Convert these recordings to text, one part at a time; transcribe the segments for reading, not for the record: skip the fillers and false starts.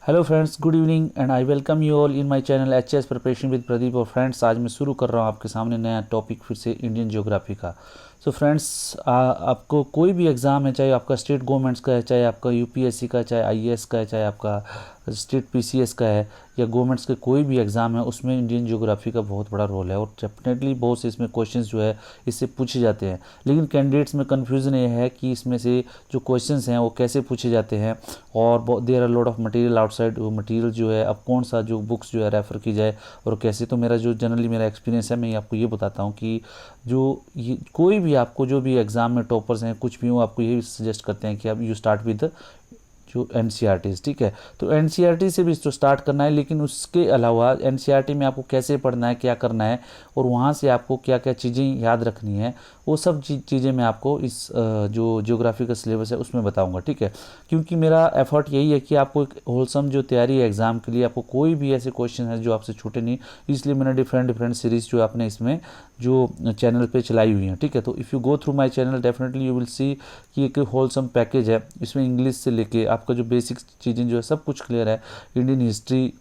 Hello friends, good evening and I welcome you all in my channel HS preparation with Pradeep. और friends, आज मैं शुरू कर रहा हूँ आपके सामने नया टॉपिक फिर से इंडियन ज्योग्राफी का। सो फ्रेंड्स, आपको कोई भी एग्ज़ाम है, चाहे आपका स्टेट गवर्नमेंट्स का है, चाहे आपका यूपीएससी का है, चाहे आईएएस का है, चाहे आपका स्टेट पीसीएस का है, या गवर्नमेंट्स के कोई भी एग्ज़ाम है, उसमें इंडियन ज्योग्राफी का बहुत बड़ा रोल है। और डेफिनेटली बहुत से इसमें क्वेश्चंस जो है इससे पूछे जाते हैं। लेकिन कैंडिडेट्स में कन्फ्यूज़न ये है कि इसमें से जो क्वेश्चंस हैं वो कैसे पूछे जाते हैं, और there are lot of material outside. वो मटेरियल जो है, अब कौन सा जो बुक्स जो है रेफ़र की जाए और कैसे। तो मेरा जो जनरली मेरा एक्सपीरियंस है, मैं आपको ये बताता हूँ कि जो ये कोई भी आपको जो भी एग्ज़ाम में टॉपर्स हैं, कुछ भी हो, आपको यही सजेस्ट करते हैं कि आप यू स्टार्ट विद जो एनसीईआरटी, ठीक है। तो एनसीईआरटी से भी तो स्टार्ट करना है, लेकिन उसके अलावा एनसीईआरटी में आपको कैसे पढ़ना है, क्या करना है, और वहाँ से आपको क्या क्या चीज़ें याद रखनी है, वो सब चीज़ें मैं आपको इस जो ज्योग्राफी का सिलेबस है उसमें बताऊंगा, ठीक है। क्योंकि मेरा एफर्ट यही है कि आपको एक होलसम जो तैयारी है एग्ज़ाम के लिए, आपको कोई भी ऐसे क्वेश्चन है जो आपसे छूटे नहीं, इसलिए मैंने डिफरेंट डिफरेंट सीरीज़ जो आपने इसमें जो चैनल पे चलाई हुई हैं, ठीक है। तो if you go through my channel definitely you will see कि एक होलसम पैकेज है। इसमें इंग्लिश से लेके आपका जो बेसिक चीज़ें जो है सब कुछ क्लियर है। इंडियन हिस्ट्री,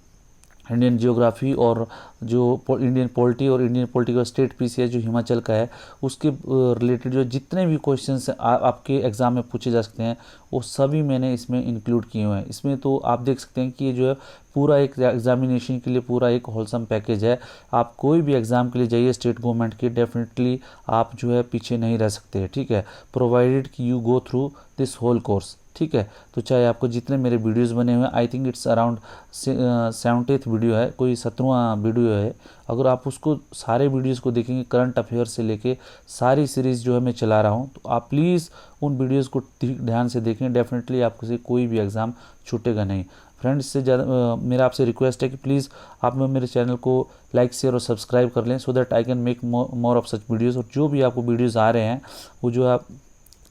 इंडियन ज्योग्राफी, और जो इंडियन पॉलिटी और इंडियन पॉलिटिकल स्टेट पीसीएस जो हिमाचल का है, उसके रिलेटेड जो जितने भी क्वेश्चंस आपके एग्ज़ाम में पूछे जा सकते हैं, वो सभी मैंने इसमें इंक्लूड किए हुए हैं। इसमें तो आप देख सकते हैं कि ये जो है पूरा एक एग्जामिनेशन के लिए पूरा एक होलसम पैकेज है। आप कोई भी एग्ज़ाम के लिए जाइए स्टेट गवर्नमेंट के, डेफिनेटली आप जो है पीछे नहीं रह सकते, ठीक है, प्रोवाइडेड कि you go through this whole course, ठीक है। तो चाहे आपको जितने मेरे वीडियोस बने हुए हैं, I think it's around 70th video है, कोई 17वां वीडियो है। अगर आप उसको सारे वीडियोस को देखेंगे, करंट अफेयर से लेके सारी सीरीज़ जो है मैं चला रहा हूँ, तो आप प्लीज़ उन वीडियोस को ध्यान से देखें। डेफिनेटली आपको से कोई भी एग्ज़ाम छूटेगा नहीं। फ्रेंड्स, इससे ज़्यादा मेरा आपसे रिक्वेस्ट है कि प्लीज़ आप मेरे चैनल को लाइक, शेयर और सब्सक्राइब कर लें, so that I can make more of such videos. और जो भी आपको वीडियोज़ आ रहे हैं, वो जो आप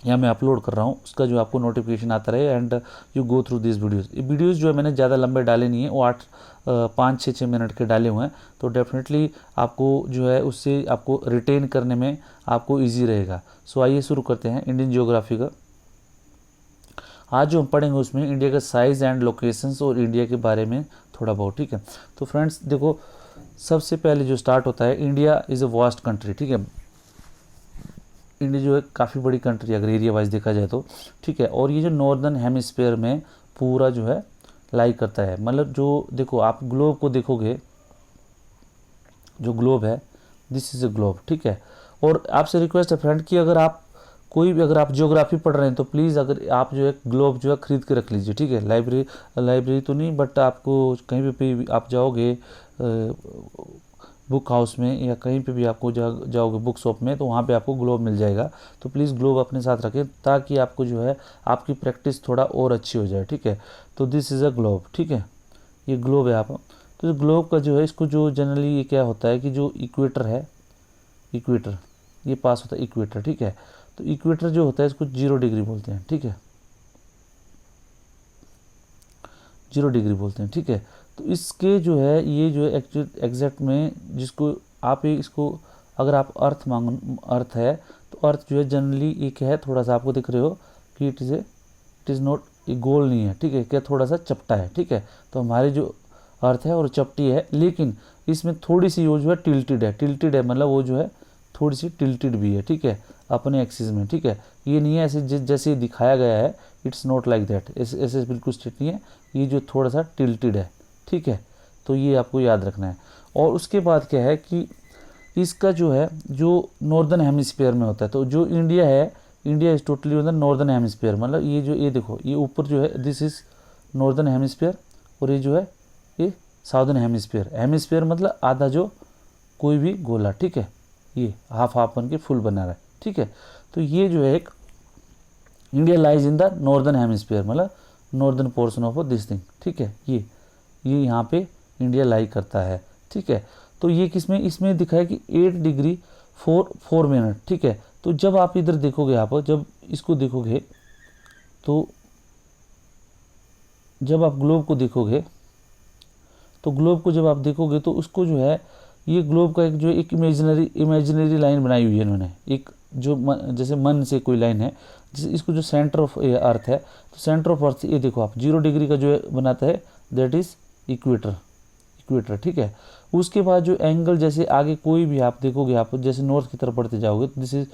यहाँ मैं अपलोड कर रहा हूँ, उसका जो आपको नोटिफिकेशन आता रहे, and you go through this videos. ये वीडियोस जो है मैंने ज़्यादा लंबे डाले नहीं है, वो 5-6 मिनट के डाले हुए हैं। तो डेफिनेटली आपको जो है उससे आपको रिटेन करने में आपको ईजी रहेगा। सो आइए शुरू करते हैं इंडियन ज्योग्राफी का। आज जो हम पढ़ेंगे उसमें इंडिया का साइज़ एंड लोकेशंस और इंडिया के बारे में थोड़ा बहुत, ठीक है। तो फ्रेंड्स देखो, सबसे पहले जो स्टार्ट होता है, India is a vast country, ठीक है। इंडिया जो है काफ़ी बड़ी कंट्री अगर एरिया वाइज देखा जाए तो, ठीक है। और ये जो नॉर्दर्न हेमिस्फीयर में पूरा जो है लाई करता है। मतलब जो देखो, आप ग्लोब को देखोगे, जो ग्लोब है, दिस इज़ अ ग्लोब, ठीक है। और आपसे रिक्वेस्ट है फ्रेंड कि अगर आप कोई भी, अगर आप ज्योग्राफी पढ़ रहे हैं, तो प्लीज़ अगर आप जो है ग्लोब जो है ख़रीद के रख लीजिए, ठीक है। लाइब्रेरी तो नहीं, बट आपको कहीं पे भी आप जाओगे बुक हाउस में या कहीं पे भी आपको जाओगे बुक शॉप में, तो वहाँ पे आपको ग्लोब मिल जाएगा। तो प्लीज़ ग्लोब अपने साथ रखें, ताकि आपको जो है आपकी प्रैक्टिस थोड़ा और अच्छी हो जाए, ठीक है। तो दिस इज़ अ ग्लोब, ठीक है, ये ग्लोब है। आप तो ग्लोब का जो है, इसको जो जनरली ये क्या होता है कि जो इक्वेटर है, इक्वेटर ये पास होता है इक्वेटर, ठीक है। तो इक्वेटर जो होता है इसको 0 डिग्री बोलते हैं, ठीक है, 0 डिग्री बोलते हैं, ठीक है। तो इसके जो है, ये जो है एग्जैक्ट में जिसको आप इसको अगर आप अर्थ अर्थ है, तो अर्थ जो है जनरली एक है, थोड़ा सा आपको दिख रहे हो कि इट इज़ नॉट, ये गोल नहीं है, ठीक है, क्या थोड़ा सा चपटा है, ठीक है। तो हमारी जो अर्थ है और चपटी है, लेकिन इसमें थोड़ी सी वो जो है टिल्टेड है, मतलब वो जो है थोड़ी सी टिल्टेड भी है, ठीक है, अपने एक्सिस में, ठीक है। ये नहीं है ऐसे जैसे दिखाया गया है, इट्स नॉट लाइक दैट, ऐसे बिल्कुल स्ट्रेट नहीं है, ये जो थोड़ा सा टिल्टेड है, ठीक है। तो ये आपको याद रखना है। और उसके बाद क्या है कि इसका जो है, जो नॉर्दर्न हेमिस्फीयर में होता है, तो जो इंडिया है, इंडिया इज टोटली मतलब नॉर्दर्न हेमिस्फीयर, मतलब ये जो, ये देखो, ये ऊपर जो है दिस इज नॉर्दर्न हेमिस्फीयर, और ये जो है ये साउदर्न हेमिस्फीयर। हेमिस्फीयर मतलब आधा जो कोई भी गोला, ठीक है, ये हाफ हाफ बन के फुल बना रहा है, ठीक है। तो ये जो है एक India lies in the northern hemisphere, मतलब northern portion of this thing, ठीक है। ये यहाँ पे इंडिया लाई करता है, ठीक है। तो ये किसमें, इसमें दिखाया कि 8 डिग्री 4 मिनट, ठीक है। तो जब आप इधर देखोगे, आप जब इसको देखोगे, तो जब आप ग्लोब को देखोगे, तो ग्लोब को जब आप देखोगे, तो उसको जो है, ये ग्लोब का एक जो एक इमेजिनरी लाइन बनाई हुई है इन्होंने, एक जैसे मन से कोई लाइन है, जैसे इसको जो सेंटर ऑफ अर्थ है, तो सेंटर ऑफ अर्थ ये देखो आप 0 डिग्री का जो बनाता है दैट इज इक्वेटर, इक्वेटर, ठीक है। उसके बाद जो एंगल जैसे आगे कोई भी आप देखोगे, आप जैसे नॉर्थ की तरफ बढ़ते जाओगे तो दिस इज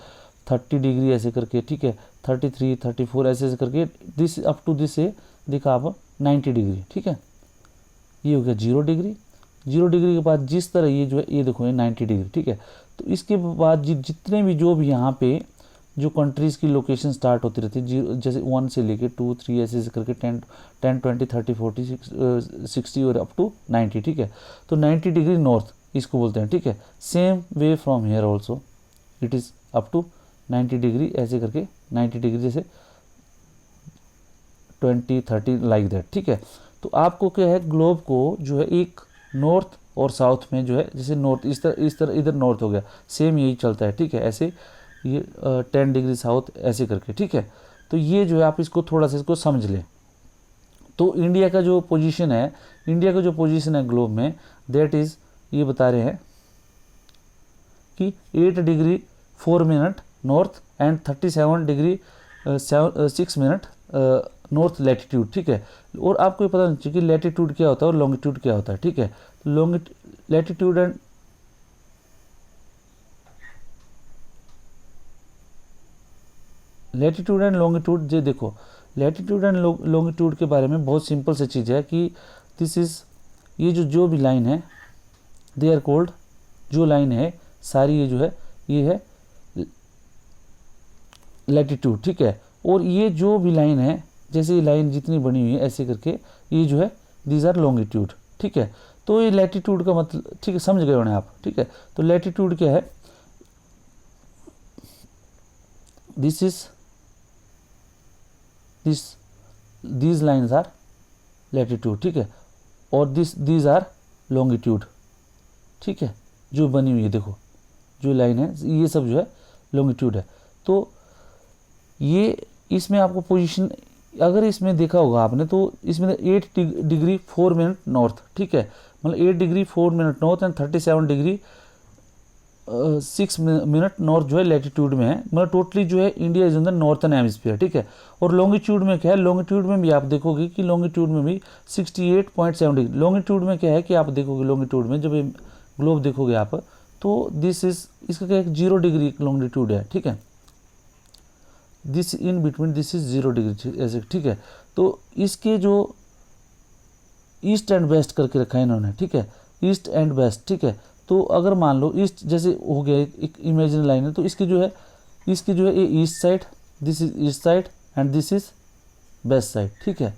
30 डिग्री ऐसे करके, ठीक है, 33, 34 ऐसे करके दिस अप टू दिस से देखा आप 90 डिग्री, ठीक है। ये हो गया 0 डिग्री। 0 डिग्री के बाद जिस तरह ये जो है ये देखो ये 90 डिग्री, ठीक है। तो इसके बाद जितने भी जो भी यहाँ पे जो कंट्रीज़ की लोकेशन स्टार्ट होती रहती है, जैसे 1 से लेके 2, 3 ऐसे करके 10, 20, 30, 40, 60 और अप टू 90, ठीक है। तो 90 डिग्री नॉर्थ इसको बोलते हैं, ठीक है। Same way from here also it is up to 90 degree ऐसे करके 90 डिग्री जैसे 20, 30 लाइक दैट, ठीक है। तो आपको क्या है, ग्लोब को जो है एक नॉर्थ और साउथ में जो है, जैसे नॉर्थ इस तरह इधर नॉर्थ हो गया, सेम यही चलता है, ठीक है। ऐसे ये 10 डिग्री साउथ ऐसे करके, ठीक है। तो ये जो है आप इसको थोड़ा सा इसको समझ लें। तो इंडिया का जो पोजीशन है, इंडिया का जो पोजीशन है ग्लोब में दैट इज़ ये बता रहे हैं कि 8 degree 4 minute north and 37 degree 6 minute north latitude, ठीक है। और आपको ये पता नहीं चाहिए कि लैटिट्यूड क्या होता है और लॉन्गिट्यूड क्या होता है, ठीक है। लैटिट्यूड एंड लॉन्गिट्यूड जो देखो, लैटिट्यूड एंड लॉन्गिट्यूड के बारे में बहुत सिंपल सी चीज़ है कि दिस इज़ ये जो भी लाइन है दे आर कॉल्ड, जो लाइन है सारी ये जो है ये है लैटिट्यूड, ठीक है। और ये जो भी लाइन है, जैसे ये लाइन जितनी बनी हुई है ऐसे करके ये जो है दीज आर लॉन्गिट्यूड, ठीक है। तो ये लैटिट्यूड का मतलब, ठीक है, समझ गए होने आप, ठीक है। तो लैटिट्यूड क्या है, this is these lines are latitude, ठीक है। और दीज आर लॉन्गिट्यूड, ठीक है। जो बनी हुई है देखो, जो लाइन है ये सब जो है लॉन्गिट्यूड है। तो ये इसमें आपको पोजीशन अगर इसमें देखा होगा आपने तो इसमें 8 डिग्री 4 मिनट नॉर्थ, ठीक है, मतलब 8 degree 4 minute north and 37 degree 6 minute north जो है लैटिट्यूड में है, मतलब टोटली जो है India is in the northern hemisphere, ठीक है। और लॉन्गिट्यूड में क्या है, लॉन्गिट्यूड में भी आप देखोगे कि लॉन्गिट्यूड में भी 68.7 डिग्री। लॉन्गिट्यूड में क्या है कि आप देखोगे लॉन्गिट्यूड में जब ये ग्लोब देखोगे आप तो दिस इज इसका क्या है 0 डिग्री लॉन्गिट्यूड है, ठीक है। This in between this is 0 degree ऐसे, ठीक है। तो इसके जो ईस्ट एंड वेस्ट करके रखा है इन्होंने, ठीक है, ईस्ट एंड वेस्ट, ठीक है। तो अगर मान लो ईस्ट जैसे हो गया एक इमेजिनरी लाइन है, तो इसकी जो है ये east side, this is east side and this is west side, ठीक है,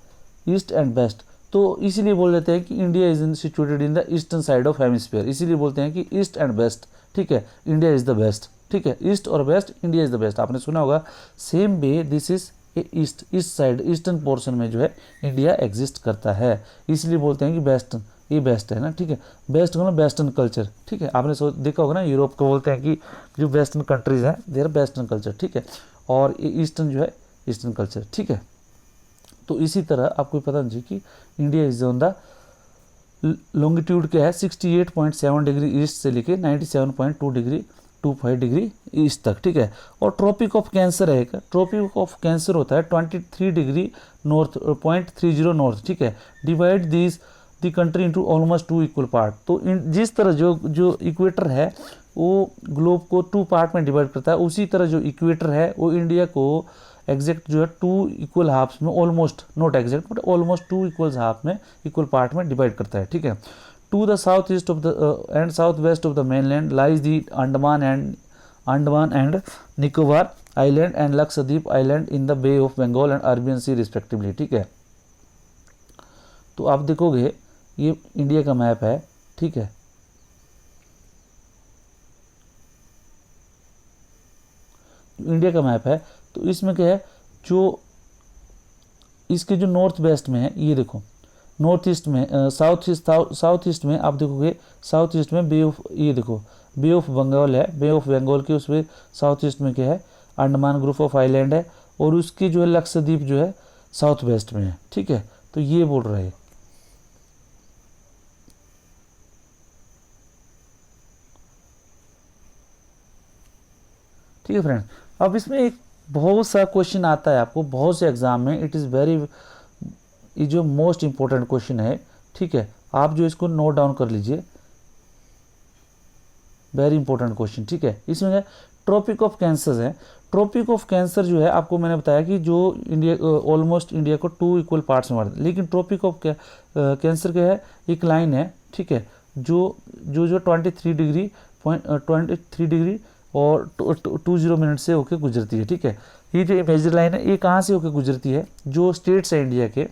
ईस्ट एंड वेस्ट। तो इसीलिए बोल देते हैं कि India is situated in the eastern side of hemisphere, इसीलिए बोलते हैं कि ईस्ट एंड वेस्ट, ठीक है, इंडिया इज द बेस्ट, ठीक है। ईस्ट और west, India is the best, आपने सुना होगा। Same way this is east side, eastern portion में जो है इंडिया एग्जिस्ट करता है, इसलिए बोलते हैं कि वेस्टर्न, ये बेस्ट है ना, ठीक है। बेस्ट मतलब वेस्टर्न कल्चर, ठीक है। आपने देखा होगा ना, यूरोप को बोलते हैं कि जो वेस्टर्न कंट्रीज हैं देयर वेस्टर्न कल्चर, ठीक है। और ईस्टर्न जो है ईस्टर्न कल्चर, ठीक है। तो इसी तरह आपको पता नहीं कि India is on the longitude क्या है 68.7 डिग्री ईस्ट से लेके 97.2 डिग्री 25 डिग्री ईस्ट तक, ठीक है। और ट्रॉपिक ऑफ कैंसर है, ट्रॉपिक ऑफ कैंसर होता है 23 डिग्री नॉर्थ .30 नॉर्थ, ठीक है। Divide this the country into almost 2 equal part. तो जिस तरह जो इक्वेटर है वो ग्लोब को 2 पार्ट में डिवाइड करता है, उसी तरह जो इक्वेटर है वो इंडिया को एग्जैक्ट जो है 2 इक्वल हाफ्स में, almost not exact but almost 2 equal half में, इक्वल पार्ट में डिवाइड करता है, ठीक है। To the south east of the and south west of the mainland lies the Andaman and Nicobar island and Lakshadweep island in the bay of Bengal and Arabian sea respectively, ठीक है। तो आप देखोगे ये इंडिया का मैप है, ठीक है। इंडिया का मैप है तो इसमें क्या है, जो इसके जो नॉर्थ वेस्ट में है ये देखो, नॉर्थ ईस्ट में साउथ ईस्ट में आप देखोगे, साउथ ईस्ट में बे ऑफ, ये देखो बे ऑफ बंगाल है, बे ऑफ बंगाल के उसमें साउथ ईस्ट में क्या है अंडमान ग्रुप ऑफ आइलैंड है, और उसकी जो है लक्षद्वीप जो है साउथ वेस्ट में है, ठीक है। तो ये बोल रहे हैं, ठीक है फ्रेंड्स। अब इसमें एक बहुत सा क्वेश्चन आता है आपको बहुत से एग्जाम में, इट इज़ वेरी, ये जो मोस्ट इम्पोर्टेंट क्वेश्चन है, ठीक है, आप जो इसको नोट डाउन कर लीजिए, वेरी इंपॉर्टेंट क्वेश्चन, ठीक है। इसमें है ट्रॉपिक ऑफ कैंसर है। ट्रॉपिक ऑफ कैंसर जो है आपको मैंने बताया कि जो इंडिया ऑलमोस्ट इंडिया को 2 इक्वल पार्ट्स में बांट देता है, लेकिन ट्रॉपिक ऑफ कैंसर क्या है, एक लाइन है, ठीक है, जो 23 डिग्री और 20 मिनट से होकर गुजरती है, ठीक है। ये जो इमेजरी लाइन है ये कहाँ से होकर गुजरती है, जो स्टेट्स है इंडिया के,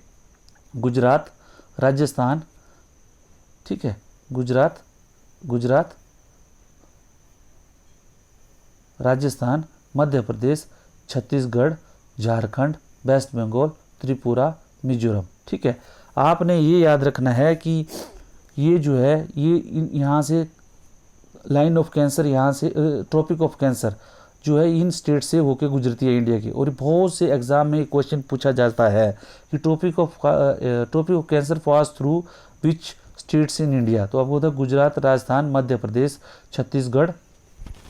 गुजरात, राजस्थान, ठीक है, गुजरात, राजस्थान, मध्य प्रदेश, छत्तीसगढ़, झारखंड, वेस्ट बंगाल, त्रिपुरा, मिजोरम, ठीक है। आपने ये याद रखना है कि ये जो है ये यहाँ से लाइन ऑफ कैंसर, यहाँ से ट्रॉपिक ऑफ कैंसर जो है इन स्टेट से होकर गुजरती है इंडिया की, और बहुत से एग्जाम में क्वेश्चन पूछा जाता है कि tropic of cancer pass through which states in India. तो आपको होता है गुजरात, राजस्थान, मध्य प्रदेश, छत्तीसगढ़,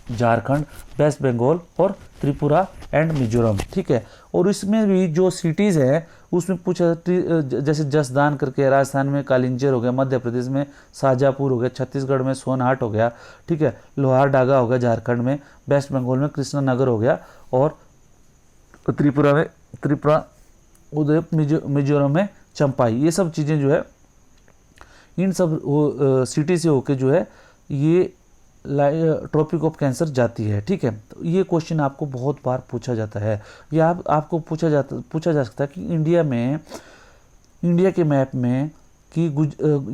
झारखंड, वेस्ट बंगाल और त्रिपुरा एंड मिजोरम, ठीक है। और इसमें भी जो सिटीज़ है उसमें पूछा, जैसे जसदान करके, राजस्थान में कालिंजर हो गया, मध्य प्रदेश में शाजापुर हो गया, छत्तीसगढ़ में सोनहाट हो गया, ठीक है, लोहारडागा हो गया, झारखंड में, वेस्ट बंगाल में कृष्णनगर हो गया, और त्रिपुरा उदय, मिजोरम में चंपाई। ये सब चीज़ें जो है इन सब सिटी से होके जो है ये ट्रॉपिक ऑफ कैंसर जाती है, ठीक है। तो ये क्वेश्चन आपको बहुत बार पूछा जाता है, या आपको पूछा जा सकता है कि इंडिया के मैप में कि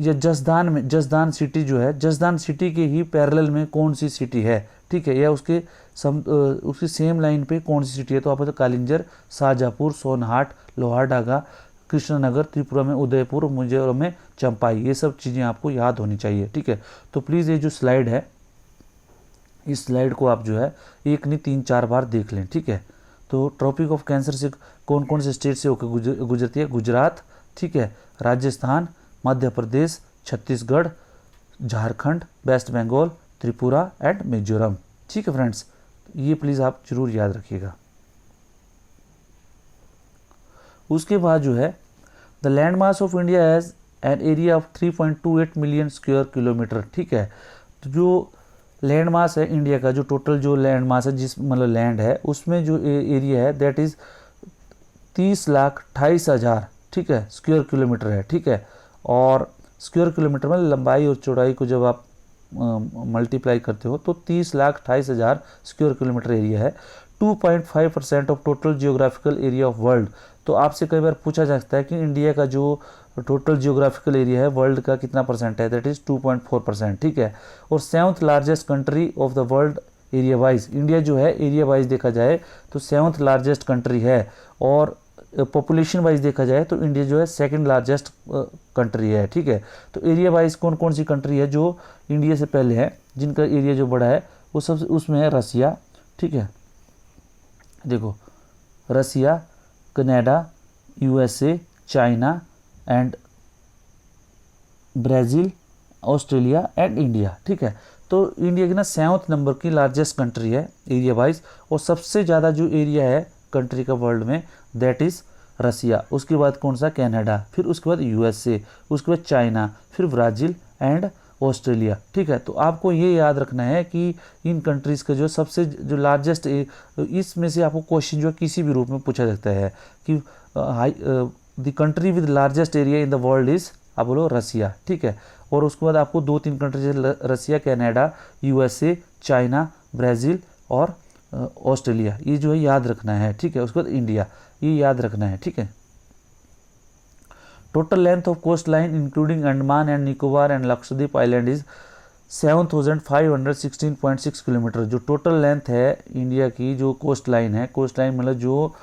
या जसदान सिटी जो है, जसदान सिटी के ही पैरेलल में कौन सी सिटी है, ठीक है, या उसकी सेम लाइन पे कौन सी सिटी है। तो आप कालिंजर, शाजापुर, सोनहाट, लोहारडागा, कृष्णनगर, त्रिपुरा में उदयपुर, मिजोरम में चंपाई, ये सब चीज़ें आपको याद होनी चाहिए, ठीक है। तो प्लीज़ ये जो स्लाइड है, इस स्लाइड को आप जो है एक नहीं 3-4 बार देख लें, ठीक है। तो ट्रॉपिक ऑफ कैंसर से कौन कौन से स्टेट से होकर गुजरती है, गुजरात, ठीक है, राजस्थान, मध्य प्रदेश, छत्तीसगढ़, झारखंड, वेस्ट बंगाल, त्रिपुरा एंड मिजोरम, ठीक है फ्रेंड्स। ये प्लीज़ आप जरूर याद रखिएगा। उसके बाद जो है the land mass of India has an area of 3.28 million square kilometre, ठीक है। तो जो लैंड मास है इंडिया का, जो टोटल जो लैंड मास है, जिस मतलब लैंड है, उसमें जो एरिया है दैट इज़ 30,28,000, ठीक है, स्क्वायर किलोमीटर है, ठीक है। और स्क्वायर किलोमीटर में लंबाई और चौड़ाई को जब आप मल्टीप्लाई करते हो तो 30,28,000 स्क्वायर किलोमीटर एरिया है। 2.5% of total geographical area of world. तो आपसे कई बार पूछा जा सकता है कि इंडिया का जो टोटल जियोग्राफिकल एरिया है वर्ल्ड का कितना परसेंट है, दैट इज़ 2.4%, ठीक है। और 7th largest country of the world area wise, India जो है एरिया वाइज देखा जाए तो 7th लार्जेस्ट कंट्री है, और पॉपुलेशन वाइज देखा जाए तो इंडिया जो है 2nd लार्जेस्ट कंट्री है, ठीक है। तो एरिया वाइज कौन कौन सी कंट्री है जो इंडिया से पहले है, जिनका एरिया जो बड़ा है, वो सब उसमें है रसिया, ठीक है, देखो Russia, Canada, USA, China and Brazil, Australia and India, ठीक है। तो इंडिया की ना 7th नंबर की लार्जेस्ट कंट्री है एरिया वाइज, और सबसे ज़्यादा जो एरिया है कंट्री का वर्ल्ड में दैट इज़ रसिया। उसके बाद कौन सा, कनाडा, फिर उसके बाद यूएसए, उसके बाद चाइना, फिर ब्राज़ील एंड ऑस्ट्रेलिया, ठीक है। तो आपको ये याद रखना है कि इन कंट्रीज़ का जो सबसे जो लार्जेस्ट, इसमें से आपको क्वेश्चन जो किसी भी रूप में पूछा जाता है कि the country with largest area in the world is, आप बोलो रसिया, ठीक है। और उसके बाद आपको 2-3 कंट्रीज, रसिया, कनाडा, यूएसए, चाइना, ब्राज़ील और ऑस्ट्रेलिया, ये जो है याद रखना है, ठीक है। उसके बाद इंडिया, ये याद रखना है, ठीक है। Total length of coast line including Andaman and Nicobar and Lakshadweep island is 7,516.6 kilometre. जो टोटल लेंथ है इंडिया की, जो कोस्ट लाइन है, कोस्ट लाइन मतलब जो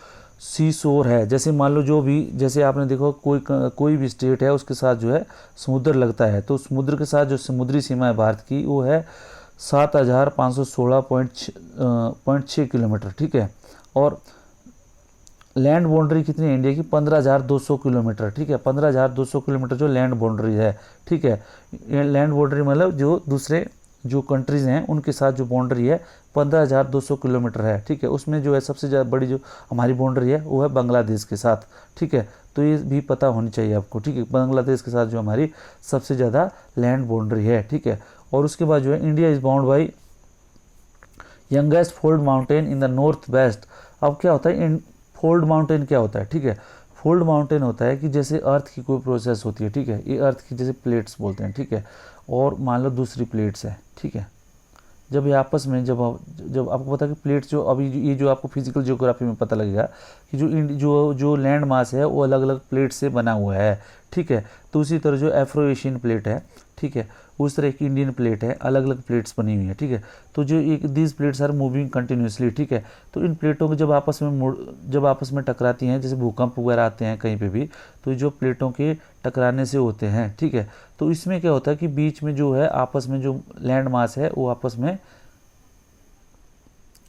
सी शोर है, जैसे मान लो जो भी, जैसे आपने देखो कोई भी स्टेट है उसके साथ जो है समुद्र लगता है, तो समुद्र के साथ जो समुद्री सीमा है भारत की वो है 7,516.6 किलोमीटर, ठीक है। और लैंड बाउंड्री कितनी है इंडिया की, 15,200 किलोमीटर, ठीक है। 15,200 किलोमीटर जो लैंड बाउंड्री है, ठीक है। लैंड बाउंड्री मतलब जो दूसरे जो कंट्रीज़ हैं उनके साथ जो बाउंड्री है 15,200 किलोमीटर है, ठीक है। उसमें जो है सबसे ज़्यादा बड़ी जो हमारी बाउंड्री है वो है बांग्लादेश के साथ, ठीक है। तो ये भी पता होनी चाहिए आपको, ठीक है। बांग्लादेश के साथ जो हमारी सबसे ज़्यादा लैंड बाउंड्री है, ठीक है। और उसके बाद जो है India is bound by youngest fold mountain in the north west. अब क्या होता है, फोल्ड माउंटेन क्या होता है, ठीक है। फोल्ड माउंटेन होता है कि जैसे अर्थ की कोई प्रोसेस होती है, ठीक है। ये अर्थ की जैसे प्लेट्स बोलते हैं, ठीक है। और मान लो दूसरी प्लेट्स है, ठीक है। जब ये आपस में जब आपको पता है कि प्लेट्स जो अभी ये जो आपको फिजिकल ज्योग्राफी में पता लगेगा कि जो लैंड मास है वो अलग अलग प्लेट से बना हुआ है, ठीक है। तो उसी तरह जो एफ्रो एशियन प्लेट है, ठीक है, उस तरह की इंडियन प्लेट है, अलग अलग प्लेट्स बनी हुई है, ठीक है। तो जो एक these plates are moving continuously, ठीक है। तो इन प्लेटों को जब आपस में टकराती हैं, जैसे भूकंप वगैरह आते हैं कहीं पे भी, तो जो प्लेटों के टकराने से होते हैं, ठीक है। तो इसमें क्या होता है कि बीच में जो है आपस में जो लैंड मास है वो आपस में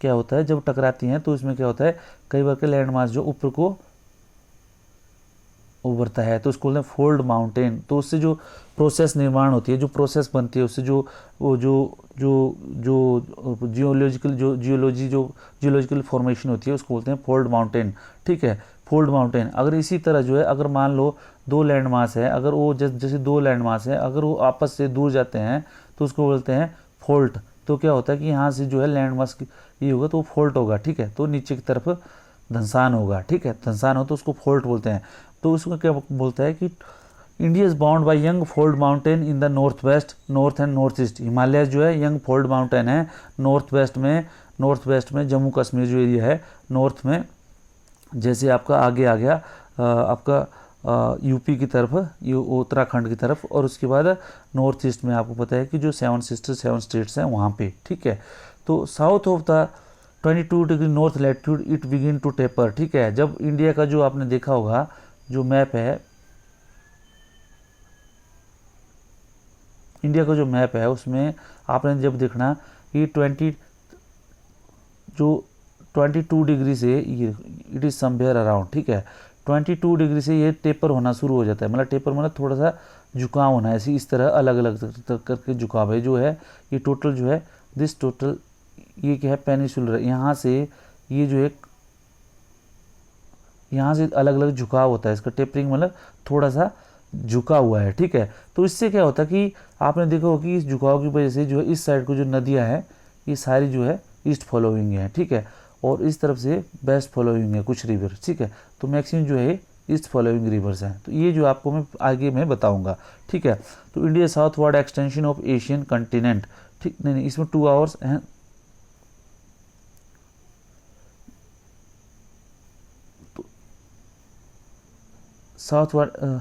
क्या होता है, जब टकराती हैं तो इसमें क्या होता है, कई बार के लैंड मास जो ऊपर को उभरता है, तो उसको बोलते हैं फोल्ड माउंटेन। तो उससे जो प्रोसेस निर्माण होती है, जो प्रोसेस बनती है, उससे जो वो जो जियोलॉजिकल फॉर्मेशन होती है उसको बोलते हैं फोल्ड माउंटेन, ठीक है। Fold mountain. अगर इसी तरह जो है, अगर मान लो दो लैंड मास है, अगर वो जैसे दो लैंड मास है, अगर वो आपस से दूर जाते हैं तो उसको बोलते हैं फोल्ट। तो क्या होता है कि यहाँ से जो है लैंड मास ये होगा तो फोल्ट होगा, ठीक है। तो नीचे की तरफ धंसान होगा, ठीक है। धंसान हो तो उसको फोल्ट बोलते हैं। तो उसको क्या बोलता है कि India is bound by young fold mountain in the north west, north and north east. Himalaya जो है यंग फोल्ड माउंटेन है नॉर्थ वेस्ट में जम्मू कश्मीर जो एरिया है नॉर्थ में, जैसे आपका आगे आ गया आपका यूपी की तरफ, उत्तराखंड की तरफ, और उसके बाद नॉर्थ ईस्ट में आपको पता है कि जो 7 स्टेट्स हैं वहाँ पे, ठीक है। तो south of the 22 degree north latitude it begin to taper, ठीक है। जब इंडिया का जो आपने देखा होगा जो मैप है, इंडिया का जो मैप है उसमें आपने जब देखना ये 22 डिग्री से इट इज़ समवेयर अराउंड, ठीक है। 22 डिग्री से ये टेपर होना शुरू हो जाता है, मतलब टेपर मतलब थोड़ा सा झुकाव होना है, ऐसी इस तरह अलग अलग करके झुकाव है जो है। ये टोटल जो है दिस टोटल ये क्या है, पेनिसुलर। यहाँ से ये जो एक यहाँ से अलग अलग झुकाव होता है, इसका टेपरिंग मतलब थोड़ा सा झुका हुआ है, ठीक है। तो इससे क्या होता है कि आपने देखा होगा कि इस झुकाव की वजह से जो है इस साइड को जो नदियाँ हैं ये सारी जो है ईस्ट फॉलोइंग है, ठीक है। और इस तरफ से वेस्ट फॉलोइंग है कुछ रिवर, ठीक है। तो मैक्सिमम जो है ईस्ट फॉलोइंग रिवर्स हैं। तो ये जो आपको मैं आगे मैं बताऊंगा, ठीक है। तो India southward extension of Asian continent, ठीक, नहीं इसमें 2 आवर्स हैं। तो southward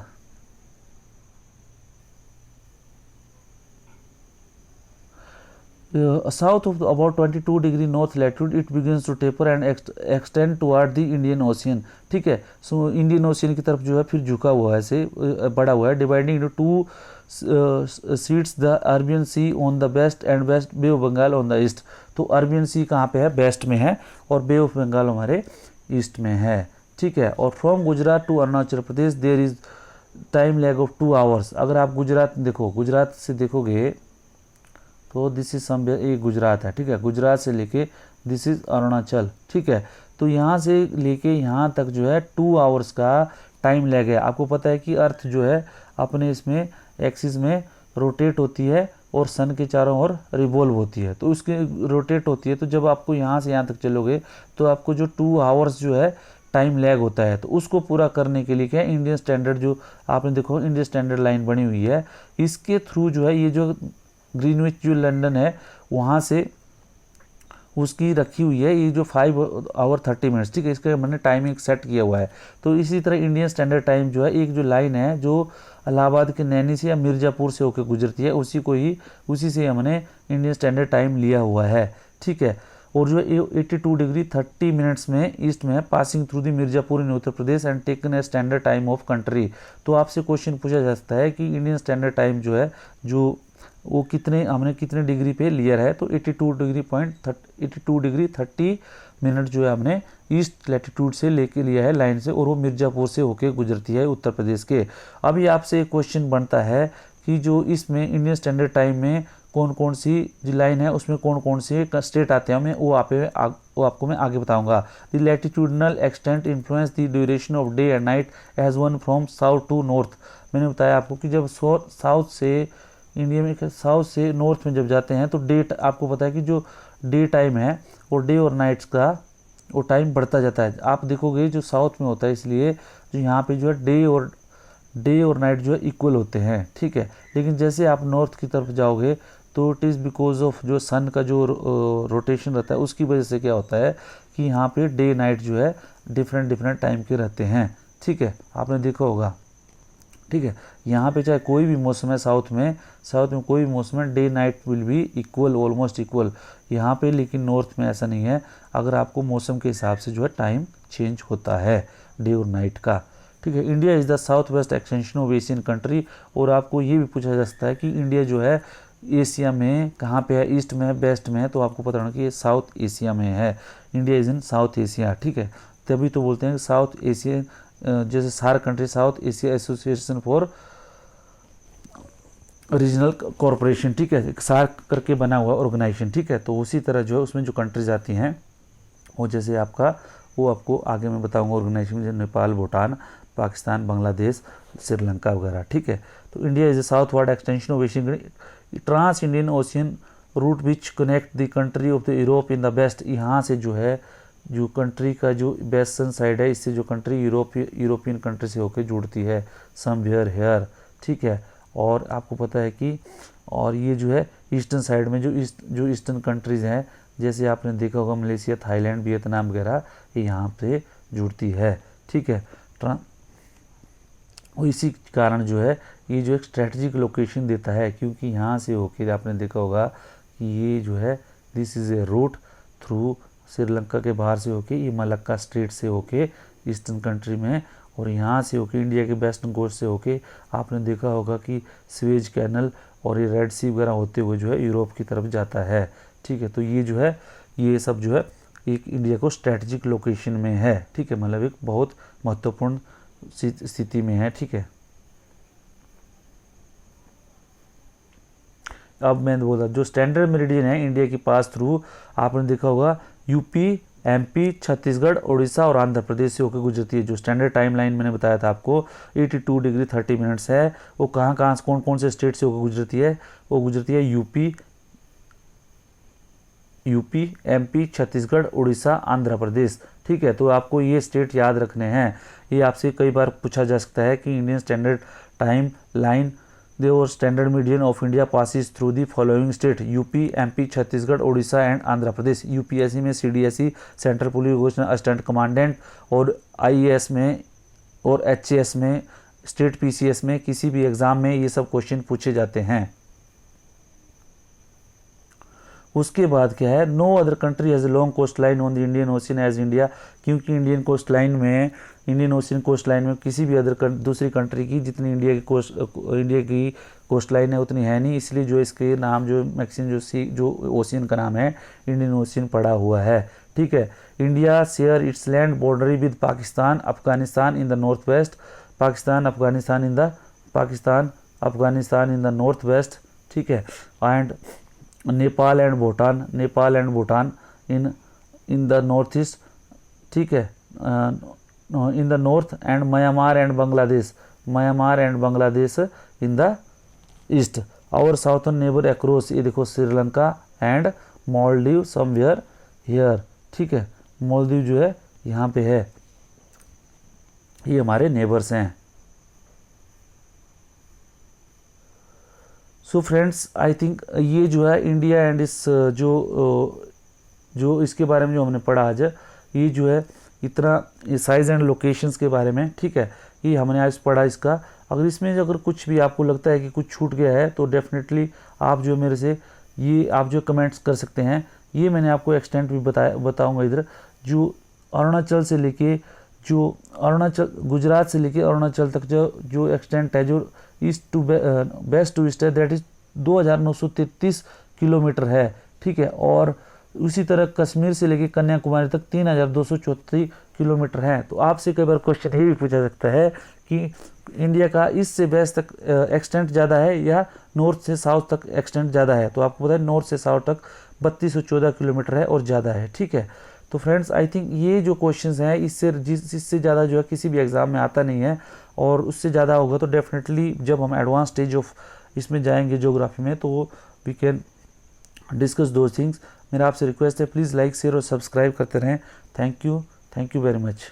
south of about 22 degree north latitude it begins to taper and extend toward the Indian ocean, ठीक है। सो इंडियन ओशियन की तरफ जो है फिर झुका हुआ है, ऐसे बड़ा हुआ है, dividing into 2 seats the Arabian sea on the west and west bay of Bengal on the east. तो अरबियन सी कहाँ पे है, वेस्ट में है, और बे ऑफ बंगाल हमारे ईस्ट में है, ठीक है। और from Gujarat to Arunachal Pradesh there is time lag of 2 hours. अगर आप गुजरात देखो, गुजरात से देखोगे तो दिस इज समवेयर, ये गुजरात है, ठीक है। गुजरात से लेके दिस इज अरुणाचल, ठीक है। तो यहाँ से लेके यहाँ तक जो है 2 आवर्स का टाइम लैग है। आपको पता है कि अर्थ जो है अपने इसमें एक्सिस में रोटेट होती है और सन के चारों ओर रिवॉल्व होती है। तो उसके रोटेट होती है, तो जब आपको यहाँ से यहाँ तक चलोगे तो आपको जो 2 आवर्स जो है टाइम लैग होता है। तो उसको पूरा करने के लिए क्या है, इंडियन स्टैंडर्ड जो आपने देखो इंडियन स्टैंडर्ड लाइन बनी हुई है, इसके थ्रू जो है ये जो ग्रीनविच जो लंदन है वहाँ से उसकी रखी हुई है ये जो 5 आवर 30 मिनट्स, ठीक है। इसका मैंने टाइमिंग सेट किया हुआ है। तो इसी तरह इंडियन स्टैंडर्ड टाइम जो है एक जो लाइन है जो इलाहाबाद के नैनी से या मिर्ज़ापुर से होकर गुजरती है, उसी से हमने इंडियन स्टैंडर्ड टाइम लिया हुआ है, ठीक है। और जो 82 डिग्री 30 मिनट्स में ईस्ट में है, passing through the Mirzapur in Uttar Pradesh and taken a standard time of country. तो आपसे क्वेश्चन पूछा जा सकता है कि इंडियन स्टैंडर्ड टाइम जो है जो वो हमने कितने डिग्री पे लिया है। तो 82 डिग्री 30 मिनट जो है हमने ईस्ट लैटिट्यूड से लेके लिया है लाइन से, और वो मिर्ज़ापुर से होके गुजरती है उत्तर प्रदेश के। अभी आपसे एक क्वेश्चन बनता है कि जो इसमें इंडियन स्टैंडर्ड टाइम में कौन कौन सी जो लाइन है उसमें कौन कौन से स्टेट आते हैं मैं वो आपको मैं आगे बताऊंगा। The latitudinal extent influence the duration of day and night as one from south to north. मैंने बताया आपको कि जब साउथ से इंडिया में साउथ से नॉर्थ में जब जाते हैं तो डेट आपको पता है कि जो डे टाइम है वो डे और नाइट्स का वो टाइम बढ़ता जाता है। आप देखोगे जो साउथ में होता है इसलिए जो यहाँ पे जो है डे और नाइट जो है इक्वल होते हैं, ठीक है। लेकिन जैसे आप नॉर्थ की तरफ जाओगे तो इट इज़ बिकॉज ऑफ जो सन का जो रोटेशन रहता है उसकी वजह से क्या होता है कि यहाँ पे डे नाइट जो है डिफरेंट टाइम के रहते हैं, ठीक है। आपने देखा होगा, ठीक है। यहाँ पे चाहे कोई भी मौसम है साउथ में कोई भी मौसम है day night will be equal, almost equal यहाँ पे। लेकिन नॉर्थ में ऐसा नहीं है, अगर आपको मौसम के हिसाब से जो है टाइम चेंज होता है डे और नाइट का, ठीक है। India is the south west extension of Asian country. और आपको ये भी पूछा जा सकता है कि इंडिया जो है एशिया में कहाँ पे है, ईस्ट में है, वेस्ट में है, तो आपको पता होना कि ये साउथ एशिया में है। India is in south Asia, ठीक है। तभी तो बोलते हैं साउथ एशिया, जैसे सार country south Asia association for regional corporation, ठीक है, सार करके बना हुआ ऑर्गेनाइजेशन, ठीक है। तो उसी तरह जो है उसमें जो कंट्रीज आती हैं वो जैसे वो आपको आगे मैं बताऊंगा ऑर्गेनाइजेशन, जैसे नेपाल, भूटान, पाकिस्तान, बांग्लादेश, श्रीलंका वगैरह, ठीक है। तो India is a southward extension of Asian trans Indian ocean route which connect the country of the Europe in the west. यहाँ से जो है जो कंट्री का जो वेस्टर्न साइड है इससे जो कंट्री यूरोपियन कंट्री से होकर जुड़ती है, समवेयर हेयर, ठीक है। और आपको पता है कि और ये जो है ईस्टर्न साइड में जो ईस्टर्न कंट्रीज़ हैं, जैसे आपने देखा होगा मलेशिया, थाईलैंड, वियतनाम वगैरह, ये यहाँ पे जुड़ती है, ठीक है। और इसी कारण जो है ये जो एक स्ट्रेटजिक लोकेशन देता है, क्योंकि यहाँ से होकर आपने देखा होगा कि ये जो है this is a route through Sri Lanka के बाहर से होके ये मलक्का स्ट्रेट से होके ईस्टर्न कंट्री में, और यहाँ से होके इंडिया के वेस्टर्न कोस्ट से होके आपने देखा होगा कि स्वेज कैनल और ये रेड सी वगैरह होते हुए जो है यूरोप की तरफ जाता है, ठीक है। तो ये जो है ये सब जो है एक इंडिया को स्ट्रेटजिक लोकेशन में है, ठीक है, मतलब एक बहुत महत्वपूर्ण स्थिति में है, ठीक है। अब मैंने बोला जो स्टैंडर्ड मेरिडियन है इंडिया की पास थ्रू आपने देखा होगा यूपी, एमपी, छत्तीसगढ़, उड़ीसा और आंध्र प्रदेश से होकर गुजरती है। जो स्टैंडर्ड टाइम लाइन मैंने बताया था आपको 82 डिग्री 30 मिनट्स है, वो कहाँ कौन कौन से स्टेट से होकर गुजरती है, वो गुजरती है यूपी, एमपी, छत्तीसगढ़, उड़ीसा, आंध्र प्रदेश, ठीक है। तो आपको ये स्टेट याद रखने हैं। ये आपसे कई बार पूछा जा सकता है कि इंडियन स्टैंडर्ड टाइम लाइन और standard median of India passes through the following state UP, MP, Chhattisgarh, Orissa and Andhra Pradesh. UPSC में सीडीएसई सेंट्रल पुलिस घोषणा असिस्टेंट कमांडेंट और आईएएस में और एचएएस में स्टेट पीसीएस में किसी भी एग्जाम में ये सब क्वेश्चन पूछे जाते हैं। उसके बाद क्या है, no other country has a long coast line on the Indian ocean as India, क्योंकि इंडियन ओशियन कोस्ट लाइन में किसी भी दूसरी कंट्री की जितनी इंडिया की कोस्ट लाइन है उतनी है नहीं, इसलिए जो इसके नाम जो मैक्सिमम जो ओशियन का नाम है इंडियन ओशियन पड़ा हुआ है, ठीक है। India share its land boundary with Pakistan, Afghanistan in the north west, Pakistan Afghanistan in the north west, ठीक है। And Nepal and Bhutan in the north east, ठीक है, in the north and Myanmar and Bangladesh in the east. और साउथर्न नेबर अक्रॉस, ये देखो Sri Lanka and Maldives somewhere here, ठीक है। मालदीव जो है यहाँ पे है, ये हमारे नेबर्स हैं। सो फ्रेंड्स आई थिंक ये जो है इंडिया एंड इस जो इसके बारे में जो हमने पढ़ा आज, ये जो है इतना साइज एंड लोकेशंस के बारे में, ठीक है, ये हमने आज पढ़ा इसका। अगर इसमें अगर कुछ भी आपको लगता है कि कुछ छूट गया है तो डेफिनेटली आप जो मेरे से ये आप जो कमेंट्स कर सकते हैं। ये मैंने आपको एक्सटेंट भी बताऊंगा इधर, जो अरुणाचल से लेके गुजरात से लेके अरुणाचल तक जो एक्सटेंट है, जो east to west to east है, दैट इज 2933 किलोमीटर है, ठीक है। और उसी तरह कश्मीर से लेके कन्याकुमारी तक 3234 किलोमीटर है। तो आपसे कई बार क्वेश्चन ये भी पूछा सकता है कि इंडिया का ईस्ट से वेस्ट तक एक्सटेंट ज़्यादा है या नॉर्थ से साउथ तक एक्सटेंट ज़्यादा है। तो आपको पता है नॉर्थ से साउथ तक 3214 किलोमीटर है और ज़्यादा है, ठीक है। तो फ्रेंड्स आई थिंक ये जो क्वेश्चंस हैं इससे ज़्यादा जो है किसी भी एग्ज़ाम में आता नहीं है, और उससे ज़्यादा होगा तो डेफिनेटली जब हम एडवांस स्टेज ऑफ इसमें जाएंगे ज्योग्राफी में, तो we can discuss those things. मेरा आपसे रिक्वेस्ट है, प्लीज़ लाइक शेयर और सब्सक्राइब करते रहें। Thank you very much.